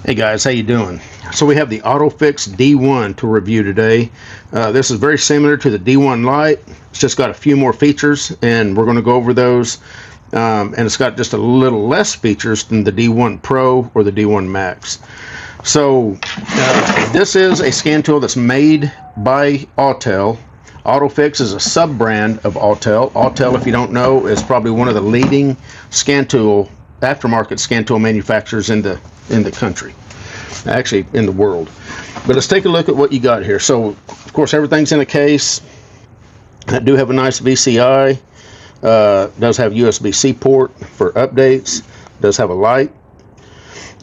Hey guys, how you doing? So we have the OTOFIX D1 to review today. This is very similar to the D1 Lite. It's just got a few more features, and we're going to go over those. And it's got just a little less features than the D1 Pro or the D1 Max. So this is a scan tool that's made by Autel. OTOFIX is a sub-brand of Autel. Autel, if you don't know, is probably one of the leading aftermarket scan tool manufacturers in the country, actually in the world. But let's take a look at what you got here. So of course everything's in a case. I do have a nice VCI. Does have USB-C port for updates. Does have a light.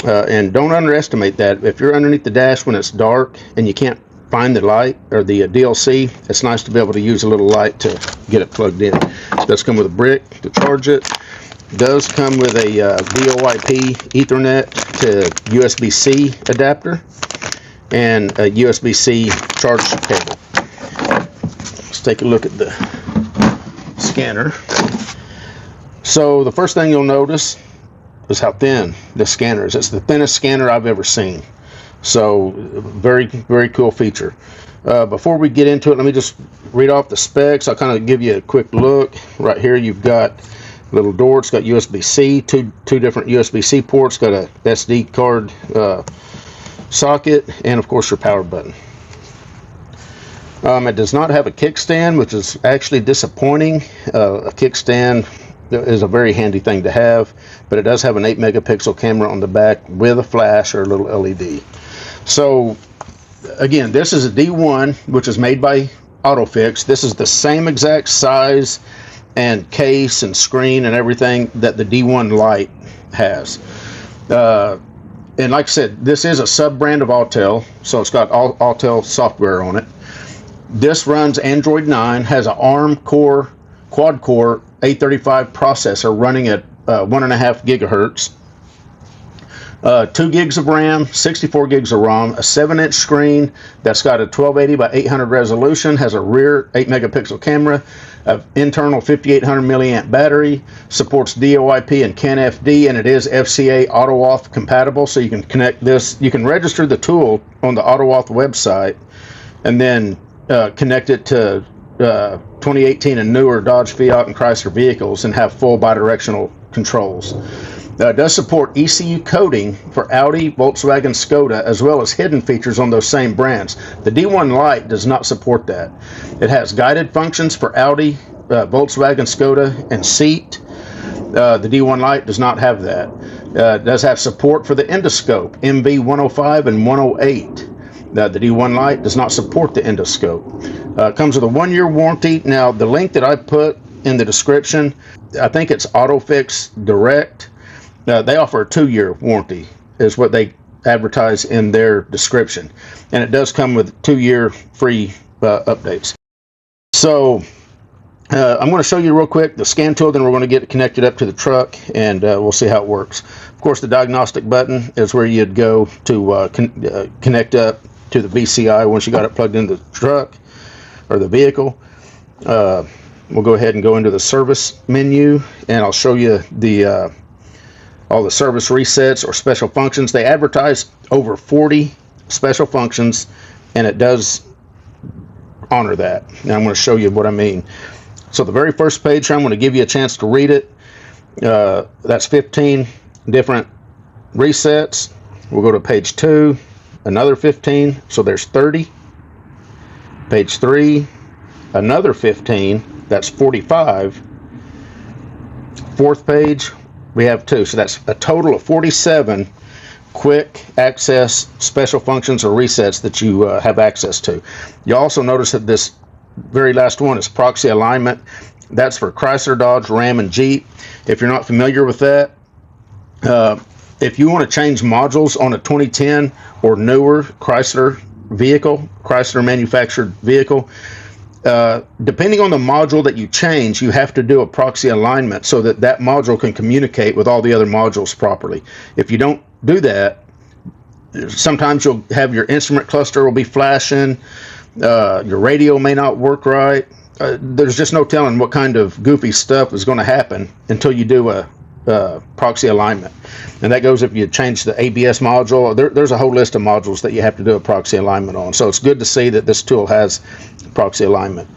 And don't underestimate that. If you're underneath the dash when it's dark and you can't find the light or the DLC, it's nice to be able to use a little light to get it plugged in. It does come with a brick to charge it. Does come with a VoIP Ethernet to USB-C adapter and a USB-C charge cable. Let's take a look at the scanner. So the first thing you'll notice is how thin this scanner is. It's the thinnest scanner I've ever seen. So very, very cool feature. Before we get into it, let me just read off the specs. I'll kind of give you a quick look. Right here you've got little door. It's got USB-C, two different USB-C ports, got a SD card socket, and of course your power button. It does not have a kickstand, which is actually disappointing. A kickstand is a very handy thing to have, but it does have an 8 megapixel camera on the back with a flash or a little LED. So again, this is a D1, which is made by OTOFIX. This is the same exact size and case and screen and everything that the D1 Lite has. And like I said, this is a sub-brand of Autel, so it's got Autel software on it. This runs Android 9, has an ARM core, quad-core A35 processor running at 1.5 gigahertz. 2 gigs of RAM, 64 gigs of ROM, a 7-inch screen that's got a 1280 by 800 resolution, has a rear 8 megapixel camera, an internal 5800 milliamp battery, supports DOIP and CAN FD, and it is FCA AutoAuth compatible, so you can connect this. You can register the tool on the AutoAuth website and then connect it to 2018 and newer Dodge, Fiat, and Chrysler vehicles and have full bi-directional controls. It does support ECU coding for Audi, Volkswagen, Skoda, as well as hidden features on those same brands. The D1 Lite does not support that. It has guided functions for Audi, Volkswagen, Skoda, and seat. The D1 Lite does not have that. It does have support for the endoscope, MV105 and 108. The D1 Lite does not support the endoscope. It comes with a 1-year warranty. Now, the link that I put in the description, I think it's OTOFIX Direct. They offer a 2-year warranty, is what they advertise in their description. And it does come with 2-year free updates. So I'm going to show you real quick the scan tool, then we're going to get it connected up to the truck, and we'll see how it works. Of course, the diagnostic button is where you'd go to connect up to the VCI once you got it plugged into the truck or the vehicle. We'll go ahead and go into the service menu, and I'll show you the all the service resets or special functions. They advertise over 40 special functions, and it does honor that. Now I'm going to show you what I mean. So the very first page here, I'm going to give you a chance to read it. That's 15 different resets. We'll go to page 2, another 15, so there's 30. Page 3, another 15, that's 45. Fourth page, we have 2, so that's a total of 47 quick access special functions or resets that you have access to. You also notice that this very last one is proxy alignment. That's for Chrysler, Dodge, Ram, and Jeep. If you're not familiar with that, if you want to change modules on a 2010 or newer Chrysler vehicle, Chrysler manufactured vehicle, depending on the module that you change, you have to do a proxy alignment so that that module can communicate with all the other modules properly. If you don't do that, sometimes you'll have your instrument cluster will be flashing, your radio may not work right. There's just no telling what kind of goofy stuff is going to happen until you do a proxy alignment. And that goes if you change the ABS module. There's a whole list of modules that you have to do a proxy alignment on. So it's good to see that this tool has proxy alignment.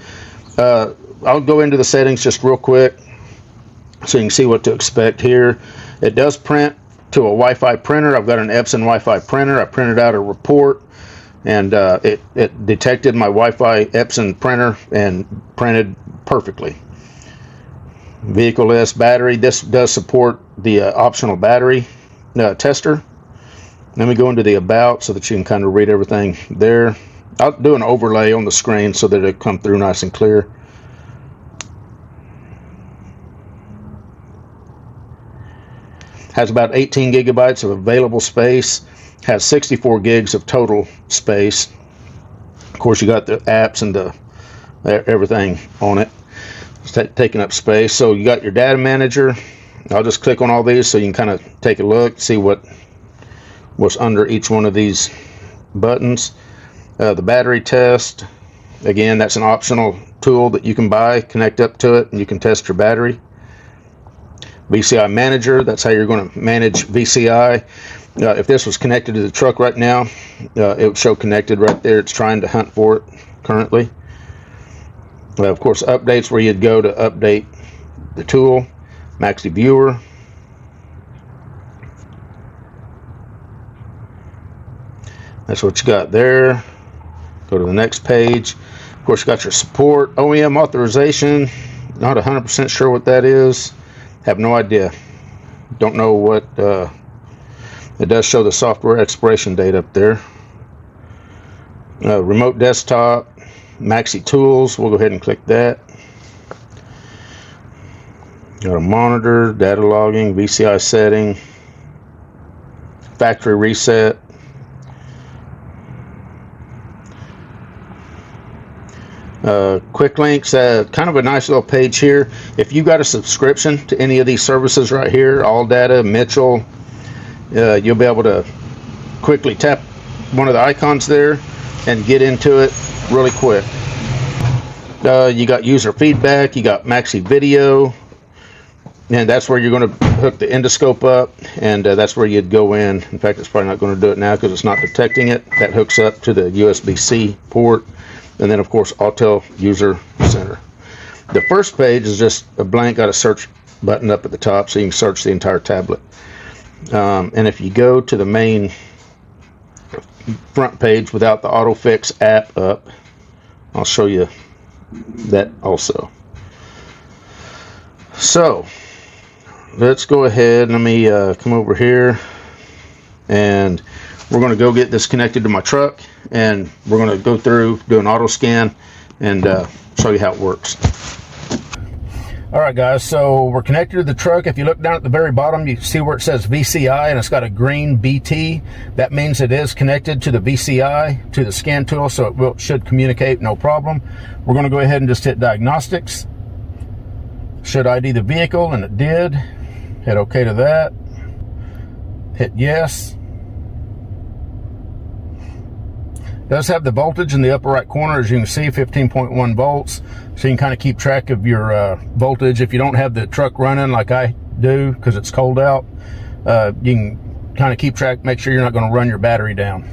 I'll go into the settings just real quick so you can see what to expect here. It does print to a Wi-Fi printer. I've got an Epson Wi-Fi printer. I printed out a report, and it detected my Wi-Fi Epson printer and printed perfectly. Vehicle list, battery. This does support the optional battery tester. Let me go into the about so that you can kind of read everything there. I'll do an overlay on the screen so that it come through nice and clear. Has about 18 gigabytes of available space. Has 64 gigs of total space. Of course, you got the apps and the everything on it. It's taking up space. So you got your data manager. I'll just click on all these so you can kind of take a look, see what's under each one of these buttons. The battery test, again, that's an optional tool that you can buy, connect up to it, and you can test your battery. VCI manager, that's how you're going to manage VCI. If this was connected to the truck right now, it would show connected right there. It's trying to hunt for it currently. Of course, updates, where you'd go to update the tool. Maxi viewer. That's what you got there. Go to the next page. Of course, you got your support, OEM authorization. Not 100% sure what that is. Have no idea. Don't know what. It does show the software expiration date up there. Remote desktop, Maxi tools. We'll go ahead and click that. Got a monitor, data logging, VCI setting, factory reset. Quick links, kind of a nice little page here. If you got a subscription to any of these services right here, All Data, Mitchell, you'll be able to quickly tap one of the icons there and get into it really quick. You got user feedback, you got Maxi video, and that's where you're going to hook the endoscope up, and that's where you'd go in. In fact, it's probably not going to do it now because it's not detecting it. That hooks up to the USB-C port. And then, of course, Auto User Center. The first page is just a blank, got a search button up at the top so you can search the entire tablet. And if you go to the main front page without the OTOFIX app up, I'll show you that also. So let's go ahead. Let me come over here, and we're going to go get this connected to my truck, and we're going to go through, do an auto scan, and show you how it works. All right, guys, so we're connected to the truck. If you look down at the very bottom, you see where it says VCI, and it's got a green BT. That means it is connected to the VCI, to the scan tool, so it should communicate, no problem. We're going to go ahead and just hit Diagnostics. Should ID the vehicle, and it did. Hit OK to that. Hit yes. Does have the voltage in the upper right corner, as you can see, 15.1 volts. So you can kind of keep track of your voltage. If you don't have the truck running like I do because it's cold out, you can kind of keep track, make sure you're not going to run your battery down.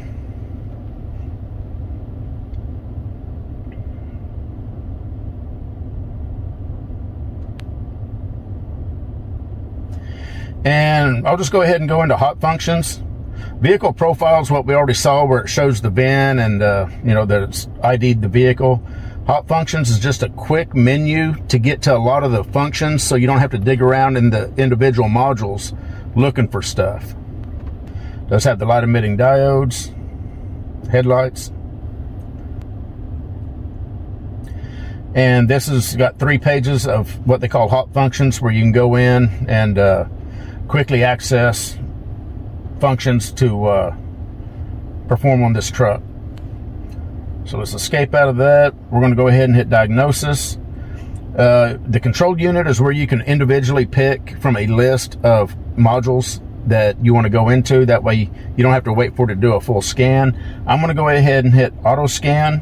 And I'll just go ahead and go into hot functions. Vehicle profile is what we already saw, where it shows the VIN and you know that it's ID'd the vehicle. Hot functions is just a quick menu to get to a lot of the functions, so you don't have to dig around in the individual modules looking for stuff. Does have the light emitting diodes, headlights, and this has got 3 pages of what they call hot functions, where you can go in and quickly access functions to perform on this truck. So let's escape out of that. We're going to go ahead and hit Diagnosis. The control unit is where you can individually pick from a list of modules that you want to go into. That way you don't have to wait for it to do a full scan. I'm going to go ahead and hit Auto Scan,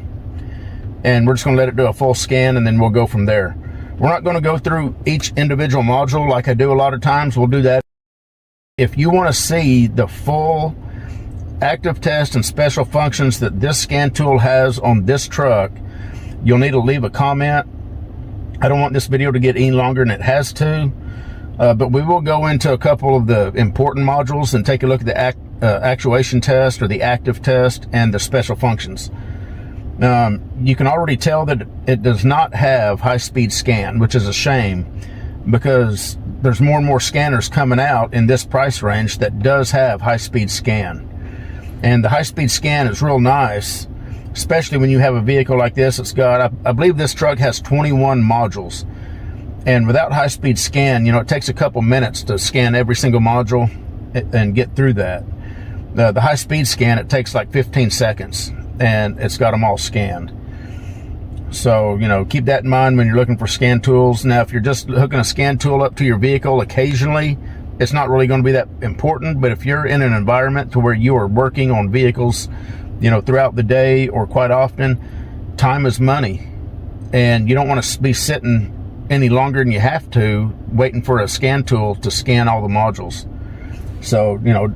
and we're just going to let it do a full scan, and then we'll go from there. We're not going to go through each individual module like I do a lot of times. We'll do that. If you want to see the full active test and special functions that this scan tool has on this truck, you'll need to leave a comment. I don't want this video to get any longer than it has to, but we will go into a couple of the important modules and take a look at the actuation test or the active test and the special functions. You can already tell that it does not have high-speed scan, which is a shame, because there's more and more scanners coming out in this price range that does have high-speed scan. And the high-speed scan is real nice, especially when you have a vehicle like this. It's got, I believe this truck has 21 modules. And without high-speed scan, you know, it takes a couple minutes to scan every single module and get through that. The high-speed scan, it takes like 15 seconds, and it's got them all scanned. So, you know, keep that in mind when you're looking for scan tools. Now, if you're just hooking a scan tool up to your vehicle occasionally, it's not really going to be that important. But if you're in an environment to where you are working on vehicles, you know, throughout the day or quite often, time is money. And you don't want to be sitting any longer than you have to waiting for a scan tool to scan all the modules. So, you know,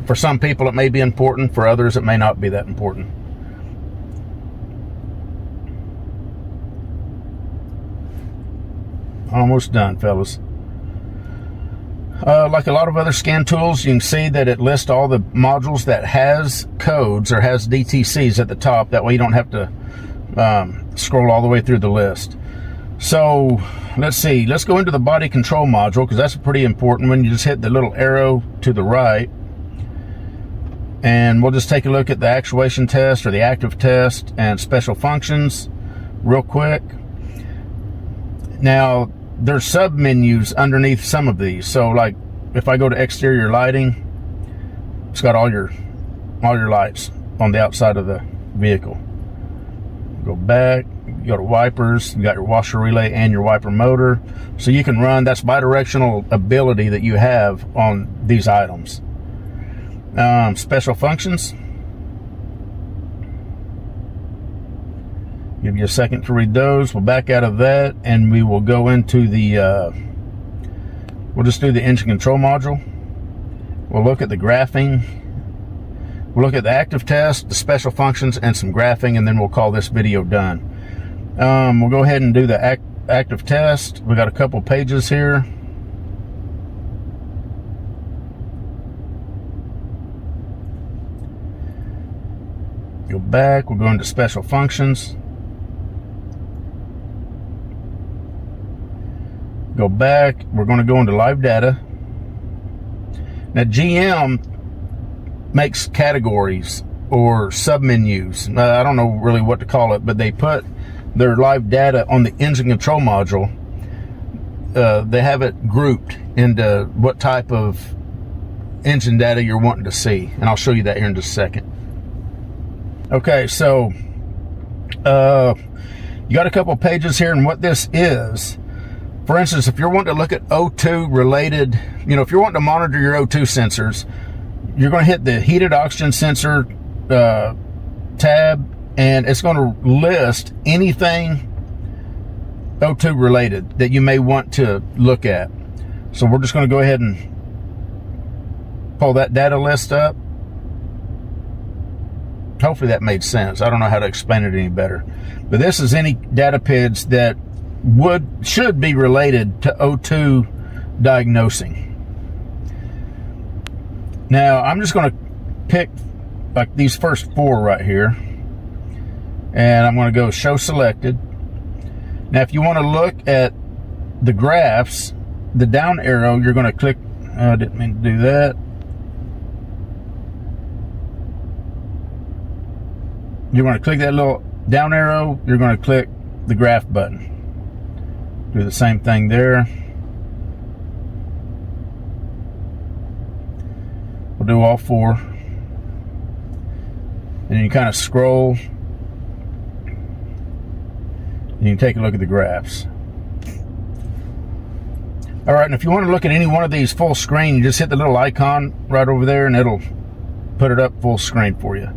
for some people it may be important. For others, it may not be that important. Almost done, fellas. Like a lot of other scan tools, you can see that it lists all the modules that has codes or has DTCs at the top. That way you don't have to scroll all the way through the list. So let's see, let's go into the body control module, because that's a pretty important one. You just hit the little arrow to the right, and we'll just take a look at the actuation test or the active test and special functions real quick. Now, there's sub menus underneath some of these. So like if I go to exterior lighting, it's got all your lights on the outside of the vehicle. Go back, you go to wipers, you got your washer relay and your wiper motor. So you can run, that's bi-directional ability that you have on these items. Special functions. Give you a second to read those. We'll back out of that and we will go into the, we'll just do the engine control module. We'll look at the graphing. We'll look at the active test, the special functions, and some graphing, and then we'll call this video done. We'll go ahead and do the active test. We got a couple pages here. Go back, we'll go into special functions. Go back, we're going to go into live data. Now GM makes categories or submenus. I don't know really what to call it, but they put their live data on the engine control module. They have it grouped into what type of engine data you're wanting to see, and I'll show you that here in just a second. Okay, so you got a couple pages here, and what this is, for instance, if you're wanting to look at O2 related, you know, if you're wanting to monitor your O2 sensors, you're going to hit the heated oxygen sensor tab, and it's going to list anything O2 related that you may want to look at. So we're just going to go ahead and pull that data list up. Hopefully that made sense. I don't know how to explain it any better. But this is any data PIDs that should be related to O2 diagnosing. Now, I'm just going to pick like these first four right here, and I'm going to go show selected. Now, if you want to look at the graphs, the down arrow, you're going to click, I didn't mean to do that. You're going to click that little down arrow, you're going to click the graph button. Do the same thing there. We'll do all four. And you kind of scroll. And you can take a look at the graphs. All right, and if you want to look at any one of these full screen, you just hit the little icon right over there and it'll put it up full screen for you.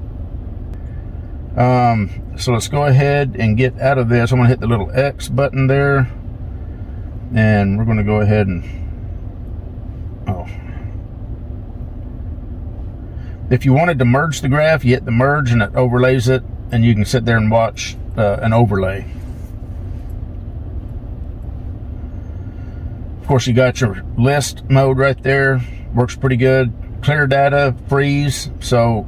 So let's go ahead and get out of this. I'm going to hit the little X button there. And we're going to go ahead and, if you wanted to merge the graph, you hit the merge and it overlays it, and you can sit there and watch an overlay. Of course, you got your list mode right there. Works pretty good. Clear data, freeze. So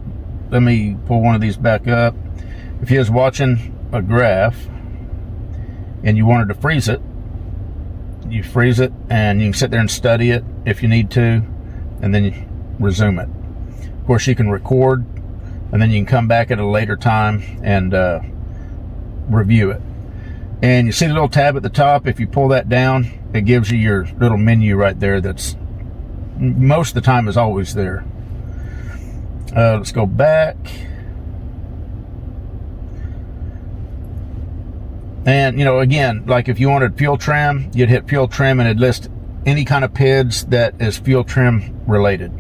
let me pull one of these back up. If you was watching a graph and you wanted to freeze it, you freeze it, and you can sit there and study it if you need to, and then you resume it. Of course, you can record, and then you can come back at a later time and review it. And you see the little tab at the top. If you pull that down, it gives you your little menu right there that's most of the time is always there. Let's go back. And, you know, again, like if you wanted fuel trim, you'd hit fuel trim and it'd list any kind of PIDs that is fuel trim related.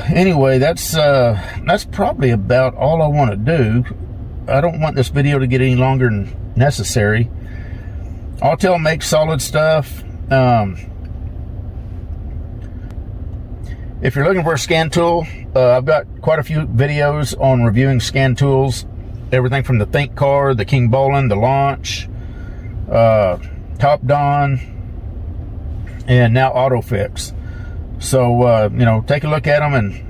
Anyway, that's probably about all I want to do. I don't want this video to get any longer than necessary. Autel makes solid stuff. If you're looking for a scan tool, I've got quite a few videos on reviewing scan tools. Everything from the Think Car, the King Bolin, the Launch, Top Don, and now OTOFIX. So, you know, take a look at them and